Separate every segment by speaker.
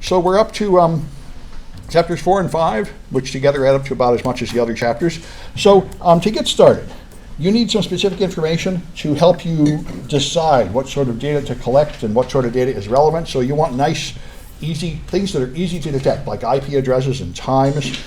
Speaker 1: So we're up to chapters 4 and 5, which together add up to about as much as the other chapters. So to get started, you need some specific information to help you decide what sort of data to collect and what sort of data is relevant. So you want nice, easy things that are easy to detect, like IP addresses and times.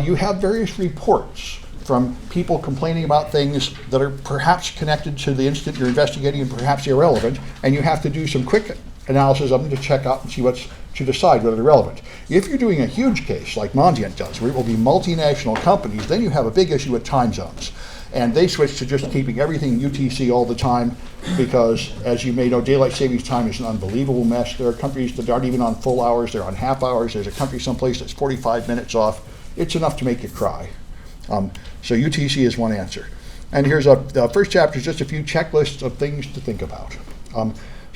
Speaker 1: You have various reports from people complaining about things that are perhaps connected to the incident you're investigating and perhaps irrelevant, and you have to do some quick analysis of them to check out and see what's to decide whether they're relevant. If you're doing a huge case like Mandia does, where it will be multinational companies, then you have a big issue with time zones. And they switch to just keeping everything UTC all the time because, as you may know, daylight savings time is an unbelievable mess. There are countries that aren't even on full hours, they're on half hours. There's a country someplace that's 45 minutes off. It's enough to make you cry. So UTC is one answer. And here's the first chapter is just a few checklists of things to think about.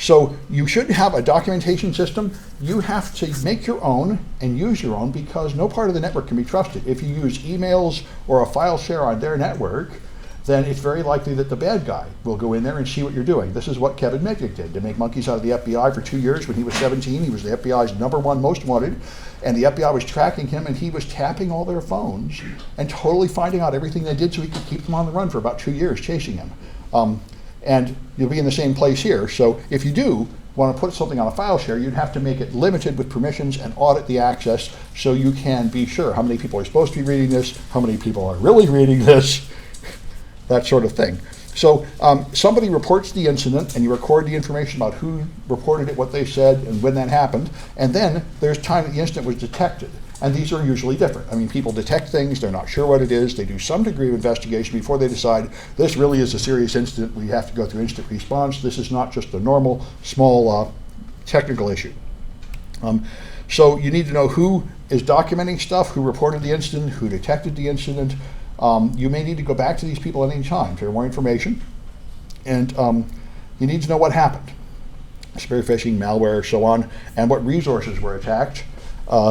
Speaker 1: So you should have a documentation system. You have to make your own and use your own because no part of the network can be trusted. If you use emails or a file share on their network, then it's very likely that the bad guy will go in there and see what you're doing. This is what Kevin Mitnick did to make monkeys out of the FBI for 2 years. When he was 17, he was the FBI's #1 most wanted, and the FBI was tracking him, and he was tapping all their phones and totally finding out everything they did so he could keep them on the run for about 2 years chasing him. And you'll be in the same place here. So if you do want to put something on a file share, you'd have to make it limited with permissions and audit the access so you can be sure how many people are supposed to be reading this, how many people are really reading this, that sort of thing. So somebody reports the incident and you record the information about who reported it, what they said, and when that happened. And then there's time that the incident was detected. And these are usually different. I mean, people detect things, they're not sure what it is, they do some degree of investigation before they decide this really is a serious incident, we have to go through instant response, this is not just a normal, small technical issue. So you need to know who is documenting stuff, who reported the incident, who detected the incident. You may need to go back to these people at any time for more information. And you need to know what happened. Spear phishing, malware, so on, and what resources were attacked.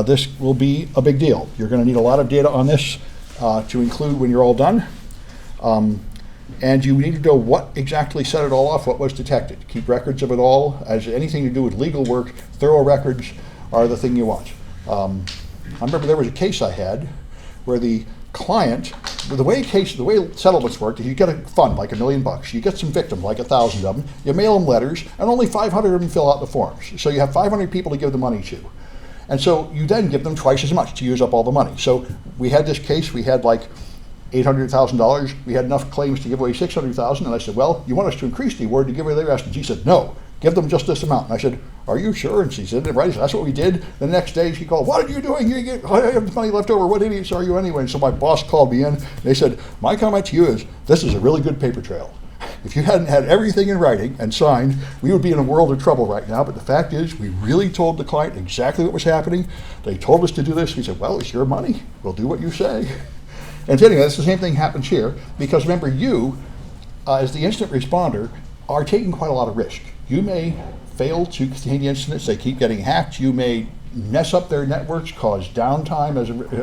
Speaker 1: This will be a big deal. You're going to need a lot of data on this to include when you're all done. And you need to know what exactly set it all off, what was detected. Keep records of it all. As anything to do with legal work, thorough records are the thing you want. I remember there was a case I had where the client, the way settlements worked is you get a fund like $1 million, you get some victims like 1,000 of them, you mail them letters, and only 500 of them fill out the forms. So you have 500 people to give the money to. And so you then give them twice as much to use up all the money. So we had this case, we had like $800,000. We had enough claims to give away $600,000. And I said, well, you want us to increase the award to give away the rest? And she said, no, give them just this amount. And I said, are you sure? And she said, right, that's what we did. The next day she called, what are you doing? I have money left over. What idiots are you anyway? And so my boss called me in. And they said, my comment to you is, this is a really good paper trail. If you hadn't had everything in writing and signed, we would be in a world of trouble right now. But the fact is, we really told the client exactly what was happening. They told us to do this. We said, well, it's your money. We'll do what you say. And so anyway, that's the same thing happens here. Because remember, you, as the incident responder, are taking quite a lot of risk. You may fail to contain the incidents. They keep getting hacked. You may mess up their networks, cause downtime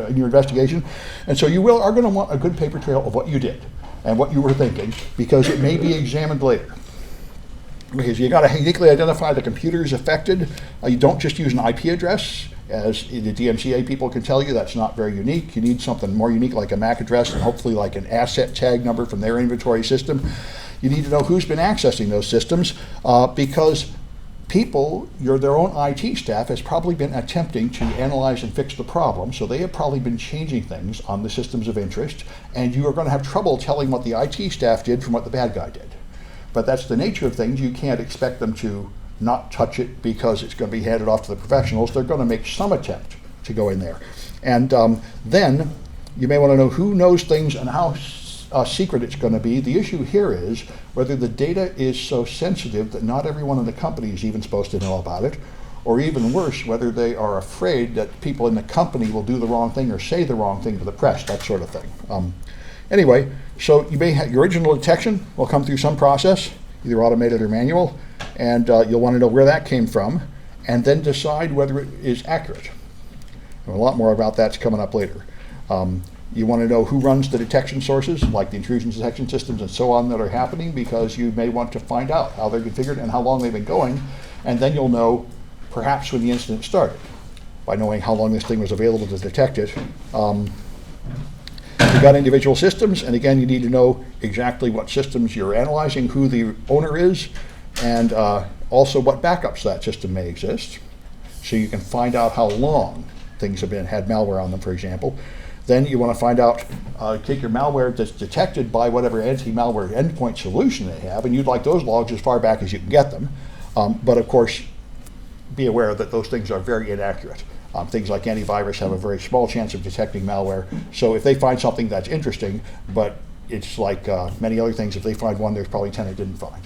Speaker 1: in your investigation. And so you are going to want a good paper trail of what you did and what you were thinking, because it may be examined later. Because you got to uniquely identify the computers affected. You don't just use an IP address, as the DMCA people can tell you. That's not very unique. You need something more unique like a MAC address and hopefully like an asset tag number from their inventory system. You need to know who's been accessing those systems because people, their own IT staff has probably been attempting to analyze and fix the problem, so they have probably been changing things on the systems of interest, and you are going to have trouble telling what the IT staff did from what the bad guy did. But that's the nature of things. You can't expect them to not touch it because it's going to be handed off to the professionals. They're going to make some attempt to go in there. And then you may want to know who knows things and how secret it's going to be. The issue here is whether the data is so sensitive that not everyone in the company is even supposed to know about it, or even worse, whether they are afraid that people in the company will do the wrong thing or say the wrong thing to the press, that sort of thing. Anyway, so you may have your original detection will come through some process, either automated or manual, and you'll want to know where that came from, and then decide whether it is accurate. And a lot more about that's coming up later. You want to know who runs the detection sources, like the intrusion detection systems and so on that are happening, because you may want to find out how they're configured and how long they've been going, and then you'll know perhaps when the incident started. by knowing how long this thing was available to detect it. You've got individual systems, and again, you need to know exactly what systems you're analyzing, who the owner is, and also what backups that system may exist. So you can find out how long things have had malware on them, for example. Then you want to find out, take your malware that's detected by whatever anti-malware endpoint solution they have, and you'd like those logs as far back as you can get them. But of course, be aware that those things are very inaccurate. Things like antivirus have a very small chance of detecting malware. So if they find something that's interesting, but it's like many other things, if they find one, there's probably 10 they didn't find.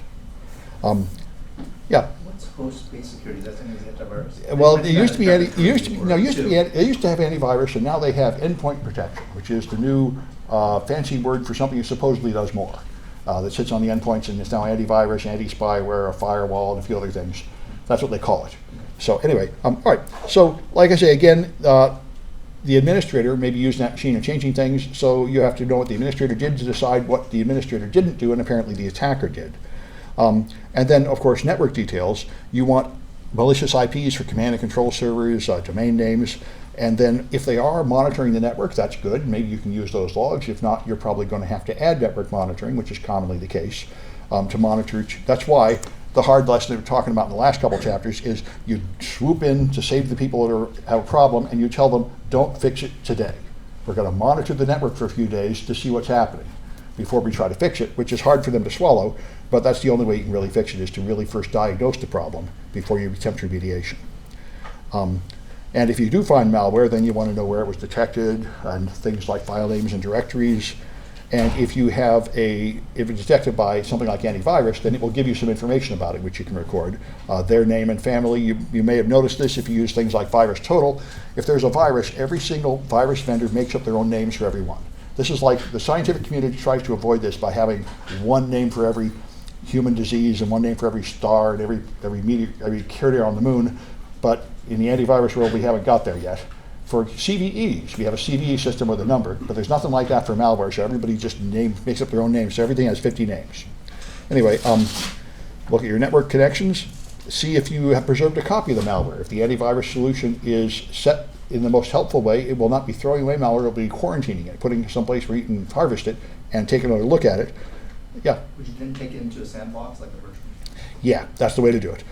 Speaker 1: Yeah.
Speaker 2: What's host-based security? Is that something that's antivirus?
Speaker 1: Well, it used to they used to have antivirus, and now they have endpoint protection, which is the new fancy word for something that supposedly does more. That sits on the endpoints, and it's now antivirus, anti-spyware, a firewall, and a few other things. That's what they call it. So anyway, all right. So like I say, again, the administrator may be using that machine and changing things, so you have to know what the administrator did to decide what the administrator didn't do, and apparently the attacker did. And then, of course, network details. You want malicious IPs for command and control servers, domain names, and then if they are monitoring the network, that's good. Maybe you can use those logs. If not, you're probably going to have to add network monitoring, which is commonly the case, to monitor. That's why the hard lesson that we're talking about in the last couple chapters is you swoop in to save the people that have a problem, and you tell them, don't fix it today. We're going to monitor the network for a few days to see what's happening before we try to fix it, which is hard for them to swallow, but that's the only way you can really fix it, is to really first diagnose the problem before you attempt remediation. And if you do find malware, then you want to know where it was detected and things like file names and directories. And if it's detected by something like antivirus, then it will give you some information about it, which you can record. Their name and family. You may have noticed this if you use things like VirusTotal. If there's a virus, every single virus vendor makes up their own names for everyone. This is like the scientific community tries to avoid this by having one name for every human disease and one name for every star and every carrier on the moon. But in the antivirus world, we haven't got there yet. For CVEs, we have a CVE system with a number, but there's nothing like that for malware, so everybody just makes up their own names, so everything has 50 names. Anyway, look at your network connections, see if you have preserved a copy of the malware. If the antivirus solution is set in the most helpful way, it will not be throwing away malware, it will be quarantining it, putting it someplace where you can harvest it and take another look at it. Yeah?
Speaker 2: Would you then take it into a sandbox like a virtual?
Speaker 1: Yeah, that's the way to do it.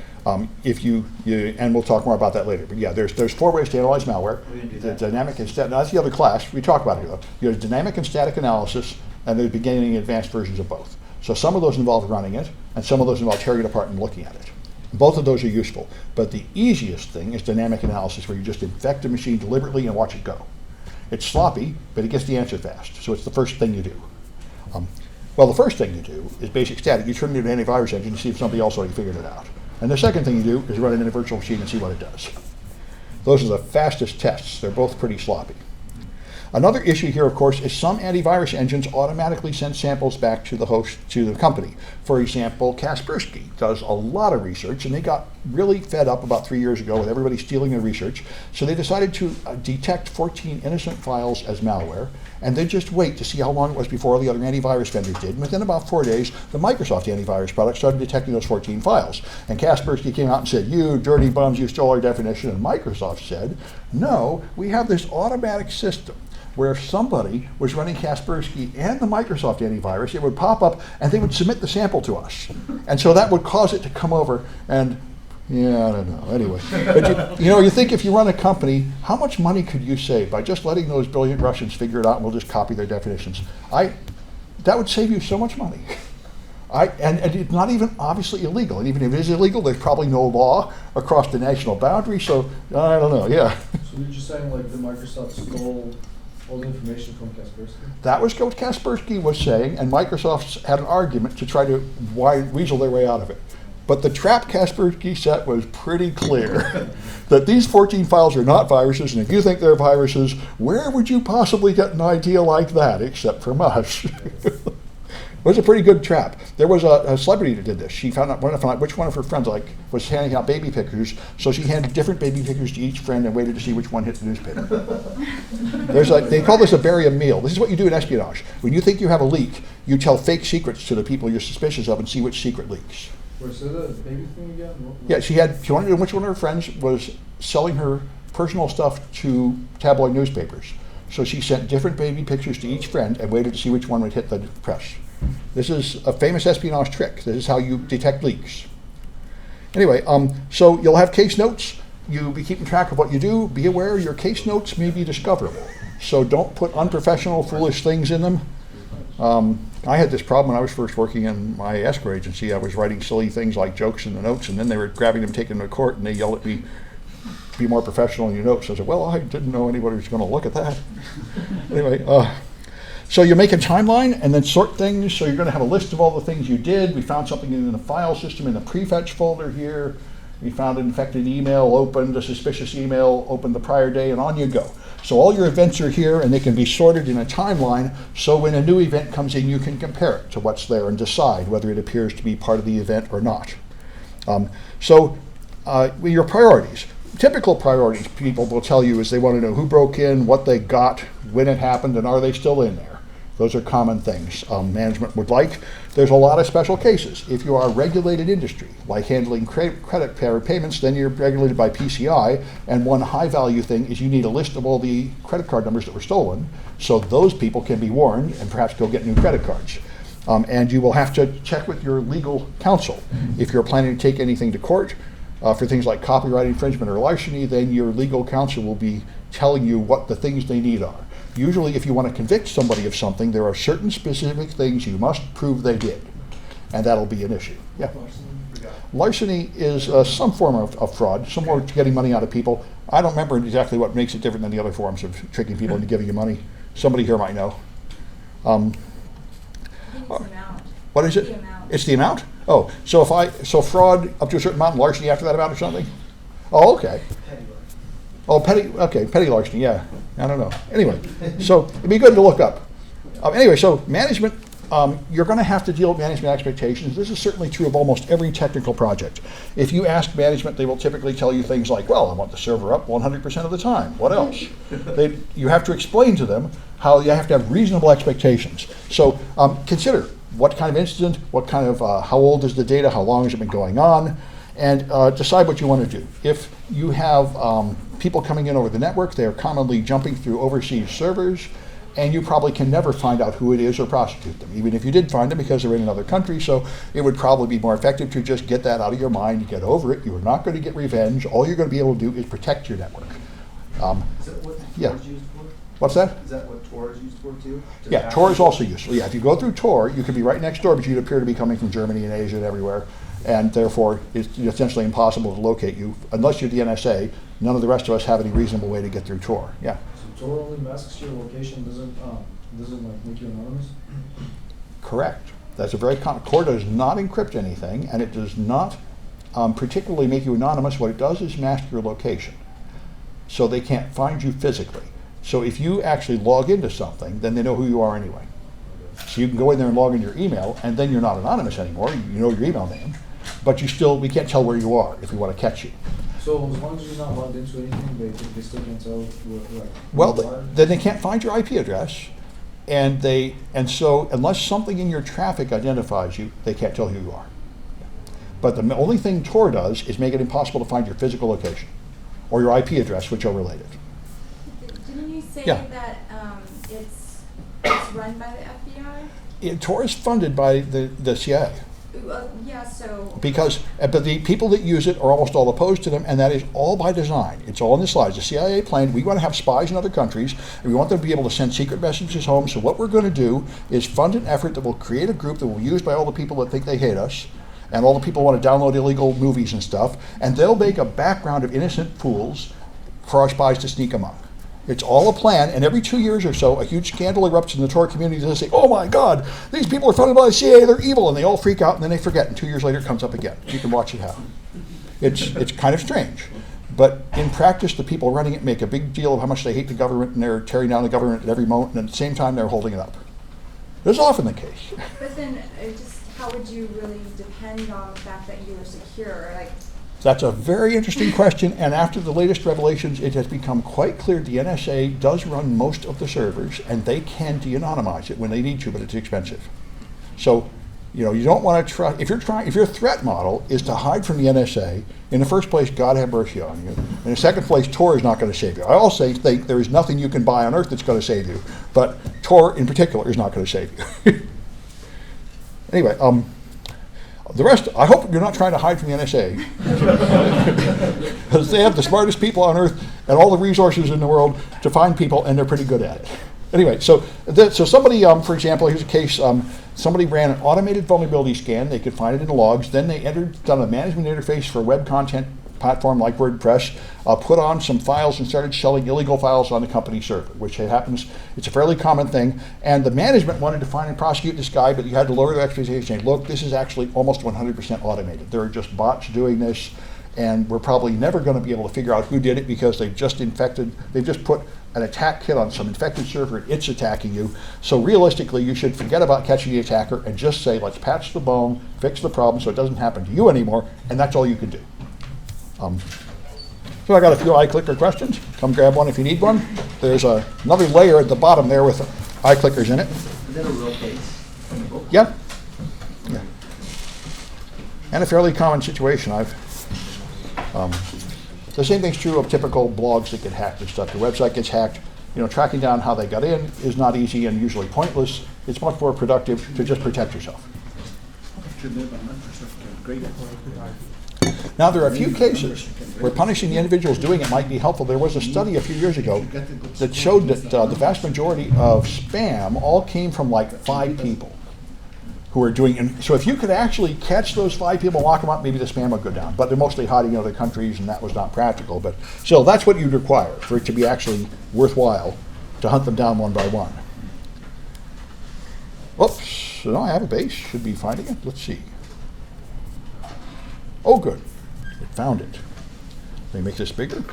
Speaker 1: If you and we'll talk more about that later. But yeah, there's 4 ways to analyze malware. The dynamic and static. That's the other class we talk about it here. There's dynamic and static analysis, and there's beginning and advanced versions of both. So some of those involve running it, and some of those involve tearing it apart and looking at it. Both of those are useful. But the easiest thing is dynamic analysis, where you just infect a machine deliberately and watch it go. It's sloppy, but it gets the answer fast. So it's the first thing you do. Well, the first thing you do is basic static. You turn it into an antivirus engine to see if somebody else already figured it out. And the second thing you do is run it in a virtual machine and see what it does. Those are the fastest tests. They're both pretty sloppy. Another issue here, of course, is some antivirus engines automatically send samples back to the host, to the company. For example, Kaspersky does a lot of research, and they got really fed up about 3 years ago with everybody stealing their research. So they decided to detect 14 innocent files as malware, and then just wait to see how long it was before all the other antivirus vendors did. And within about 4 days, the Microsoft antivirus product started detecting those 14 files. And Kaspersky came out and said, "You dirty bums, you stole our definition." And Microsoft said, "No, we have this automatic system where if somebody was running Kaspersky and the Microsoft antivirus, it would pop up and they would submit the sample to us. And so that would cause it to come over and, yeah, I don't know, anyway. But you think if you run a company, how much money could you save by just letting those brilliant Russians figure it out and we'll just copy their definitions? That would save you so much money. And it's not even obviously illegal. And even if it is illegal, there's probably no law across the national boundary, so I don't know, yeah.
Speaker 3: So you're just saying like the Microsoft stole all the information from Kaspersky?
Speaker 1: That was what Kaspersky was saying, and Microsoft had an argument to try to weasel their way out of it. But the trap Kaspersky set was pretty clear that these 14 files are not viruses, and if you think they're viruses, where would you possibly get an idea like that except from us? It was a pretty good trap. There was a celebrity that did this. She found out which one of her friends was handing out baby pictures, so she handed different baby pictures to each friend and waited to see which one hit the newspaper. They call this a barium meal. This is what you do in espionage. When you think you have a leak, you tell fake secrets to the people you're suspicious of and see which secret leaks.
Speaker 3: Wait, so the baby thing again?
Speaker 1: Yeah, she wanted to know which one of her friends was selling her personal stuff to tabloid newspapers. So she sent different baby pictures to each friend and waited to see which one would hit the press. This is a famous espionage trick. This is how you detect leaks. Anyway, so you'll have case notes. You'll be keeping track of what you do. Be aware your case notes may be discoverable. So don't put unprofessional, foolish things in them. I had this problem when I was first working in my escrow agency. I was writing silly things like jokes in the notes, and then they were grabbing them, taking them to court, and they yelled at me, be more professional in your notes. I said, well, I didn't know anybody was going to look at that. Anyway, so you make a timeline and then sort things. So you're going to have a list of all the things you did. We found something in the file system in the prefetch folder here. We found an infected email, opened a suspicious email, opened the prior day, and on you go. So all your events are here, and they can be sorted in a timeline, so when a new event comes in, you can compare it to what's there and decide whether it appears to be part of the event or not. Your priorities. Typical priorities people will tell you is they want to know who broke in, what they got, when it happened, and are they still in there. Those are common things management would like. There's a lot of special cases. If you are a regulated industry, like handling credit payments, then you're regulated by PCI, and one high value thing is you need a list of all the credit card numbers that were stolen, so those people can be warned and perhaps go get new credit cards. And you will have to check with your legal counsel. If you're planning to take anything to court for things like copyright infringement or larceny, then your legal counsel will be telling you what the things they need are. Usually, if you want to convict somebody of something, there are certain specific things you must prove they did, and that'll be an issue. Yeah. Larceny is some form of fraud, some more to getting money out of people. I don't remember exactly what makes it different than the other forms of tricking people into giving you money. Somebody here might know.
Speaker 4: I think it's the amount.
Speaker 1: What is it?
Speaker 4: The amount.
Speaker 1: It's the amount? Oh, so fraud up to a certain amount, and larceny after that amount or something? Oh, okay. Petty larceny, yeah. I don't know. Anyway, so it'd be good to look up. Anyway, so management, you're going to have to deal with management expectations. This is certainly true of almost every technical project. If you ask management, they will typically tell you things like, well, I want the server up 100% of the time. What else? You have to explain to them how you have to have reasonable expectations. So consider what kind of incident, what kind of, how old is the data, how long has it been going on, and decide what you want to do. If you have people coming in over the network, they are commonly jumping through overseas servers, and you probably can never find out who it is or prosecute them, even if you did find them, because they're in another country. So it would probably be more effective to just get that out of your mind, get over it. You are not going to get revenge. All you're going to be able to do is protect your network.
Speaker 2: Is that what
Speaker 1: yeah.
Speaker 2: Tor is used for?
Speaker 1: What's that?
Speaker 2: Is that what Tor is used for too?
Speaker 1: Yeah, Tor is also useful. Yeah, if you go through Tor, you could be right next door, but you'd appear to be coming from Germany and Asia and everywhere. And therefore, it's essentially impossible to locate you unless you're the NSA. None of the rest of us have any reasonable way to get through Tor. Yeah.
Speaker 3: So Tor only masks your location, doesn't like make you anonymous?
Speaker 1: Correct. That's a very common. Tor does not encrypt anything, and it does not particularly make you anonymous. What it does is mask your location, so they can't find you physically. So if you actually log into something, then they know who you are anyway. So you can go in there and log in your email, and then you're not anonymous anymore. You know your email name, but we can't tell where you are if we want to catch you.
Speaker 3: So as long as you're not logged into anything, they still can't tell where
Speaker 1: Well,
Speaker 3: you are?
Speaker 1: then they can't find your IP address, and so unless something in your traffic identifies you, they can't tell who you are. But the only thing Tor does is make it impossible to find your physical location or your IP address, which are related.
Speaker 4: Didn't you say
Speaker 1: Yeah.
Speaker 4: that it's run by the FBI?
Speaker 1: Tor is funded by the CIA.
Speaker 4: Yeah, so.
Speaker 1: Because, but the people that use it are almost all opposed to them, and that is all by design. It's all in the slides. The CIA planned, we want to have spies in other countries, and we want them to be able to send secret messages home. So what we're going to do is fund an effort that will create a group that will be used by all the people that think they hate us, and all the people who want to download illegal movies and stuff, and they'll make a background of innocent fools for our spies to sneak among. It's all a plan, and every 2 years or so, a huge scandal erupts in the Tor community. They say, oh my God, these people are funded by the CIA, they're evil, and they all freak out, and then they forget, and 2 years later it comes up again. You can watch it happen. It's kind of strange. But in practice, the people running it make a big deal of how much they hate the government, and they're tearing down the government at every moment, and at the same time, they're holding it up. This is often the case.
Speaker 4: But then, how would you really depend on the fact that you were secure? Like,
Speaker 1: That's a very interesting question, and after the latest revelations, it has become quite clear the NSA does run most of the servers, and they can de-anonymize it when they need to, but it's expensive. So You don't want to try, if your threat model is to hide from the NSA, in the first place, God have mercy on you. In the second place, Tor is not going to save you. I also think there is nothing you can buy on earth that's going to save you, but Tor in particular is not going to save you. Anyway, the rest, I hope you're not trying to hide from the NSA. Because they have the smartest people on earth and all the resources in the world to find people, and they're pretty good at it. Anyway, so somebody, for example, here's a case, somebody ran an automated vulnerability scan. They could find it in the logs. Then they done a management interface for a web content platform like WordPress, put on some files and started selling illegal files on the company server, which happens, it's a fairly common thing. And the management wanted to find and prosecute this guy, but you had to lower their expectations saying, look, this is actually almost 100% automated. There are just bots doing this, and we're probably never going to be able to figure out who did it because they've just put an attack kit on some infected server and it's attacking you. So realistically, you should forget about catching the attacker and just say, let's patch the bone, fix the problem so it doesn't happen to you anymore, and that's all you can do. So I got a few iClicker questions. Come grab one if you need one. There's another layer at the bottom there with iClickers in it.
Speaker 2: Is that a real case in the book?
Speaker 1: Yeah. And a fairly common situation. The same thing's true of typical blogs that get hacked and stuff. Your website gets hacked. Tracking down how they got in is not easy and usually pointless. It's much more productive to just protect yourself. Now, there are a few cases where punishing the individuals doing it might be helpful. There was a study a few years ago that showed that the vast majority of spam all came from like 5 people who are doing it. So if you could actually catch those 5 people, lock them up, maybe the spam would go down. But they're mostly hiding in other countries, and that was not practical. But still, that's what you'd require for it to be actually worthwhile to hunt them down one by one. Oops, so now I have a base. Should be finding it. Let's see. Oh, good. It found it. Let me make this bigger.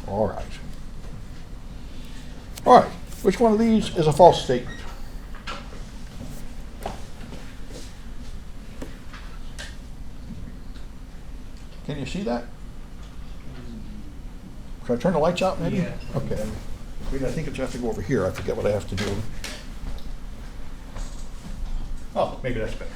Speaker 1: All right. All right. Which one of these is a false statement? Can you see that? Should I turn the lights out maybe?
Speaker 3: Yeah.
Speaker 1: Okay. Wait, I think I have to go over here. I forget what I have to do. Oh, maybe that's better.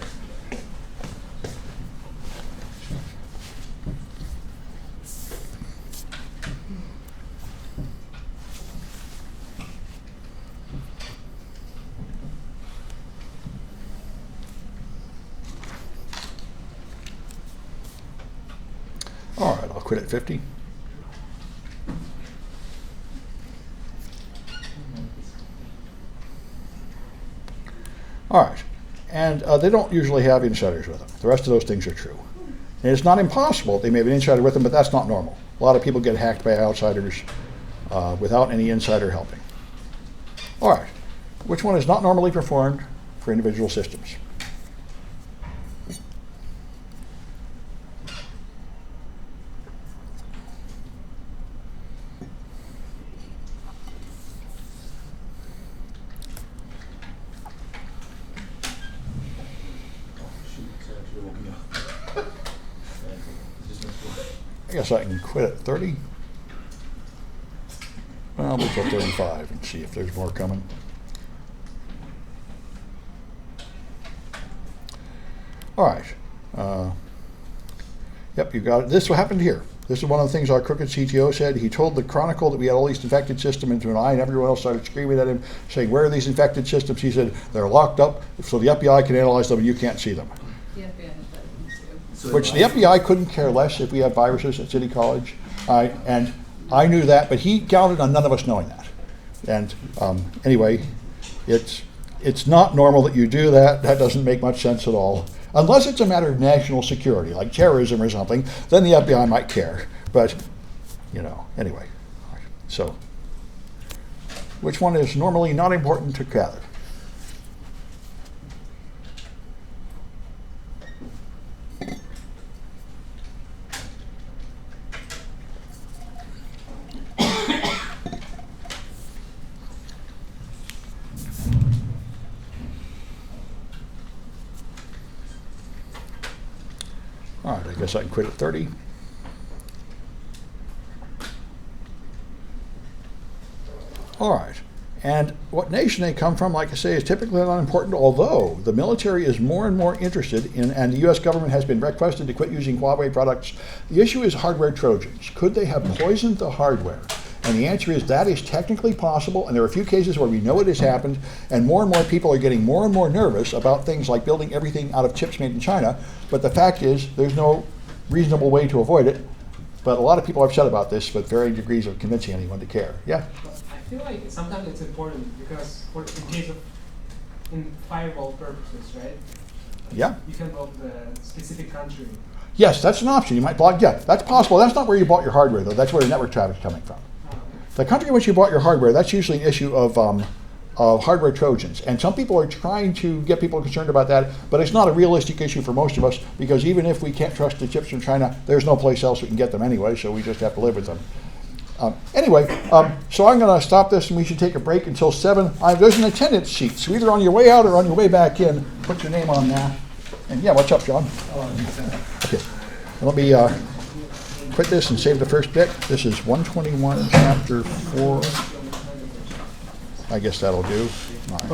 Speaker 1: All right, I'll quit at 50. All right, and they don't usually have insiders with them. The rest of those things are true. And it's not impossible they may have an insider with them, but that's not normal. A lot of people get hacked by outsiders without any insider helping. All right, which one is not normally performed for individual systems? I guess I can quit at 30. Well, we'll go 35 and see if there's more coming. All right. Yep, you got it. This what happened here. This is one of the things our crooked CTO said. He told the Chronicle that we had all these infected systems into an eye, and everyone else started screaming at him, saying, where are these infected systems? He said, they're locked up so the FBI can analyze them and you can't see them.
Speaker 5: The FBI has that too.
Speaker 1: Which the FBI couldn't care less if we had viruses at City College. And I knew that, but he counted on none of us knowing that. And anyway, it's not normal that you do that. That doesn't make much sense at all. Unless it's a matter of national security, like terrorism or something, then the FBI might care. But, anyway. So, which one is normally not important to gather? All right, I guess I can quit at 30. All right, And what nation they come from, like I say, is typically not important, although the military is more and more interested in, and the U.S. government has been requested to quit using Huawei products. The issue is hardware Trojans. Could they have poisoned the hardware? And the answer is that is technically possible, and there are a few cases where we know it has happened, and more people are getting more and more nervous about things like building everything out of chips made in China. But the fact is, there's no reasonable way to avoid it. But a lot of people are upset about this with varying degrees of convincing anyone to care. Yeah?
Speaker 6: I feel like sometimes it's important because in case of in firewall purposes, right?
Speaker 1: Yeah.
Speaker 6: You can block the specific country.
Speaker 1: Yes, that's an option. You might block, yeah, that's possible. That's not where you bought your hardware, though. That's where the network traffic is coming from. The country in which you bought your hardware, that's usually an issue of hardware Trojans. And some people are trying to get people concerned about that, but it's not a realistic issue for most of us, because even if we can't trust the chips from China, there's no place else we can get them anyway, so we just have to live with them. So I'm going to stop this, and we should take a break until 7. There's an attendance sheet, so either on your way out or on your way back in, put your name on that. And yeah, what's up, John? Okay, let me quit this and save the first bit. This is 121, chapter 4. I guess that'll do. All right.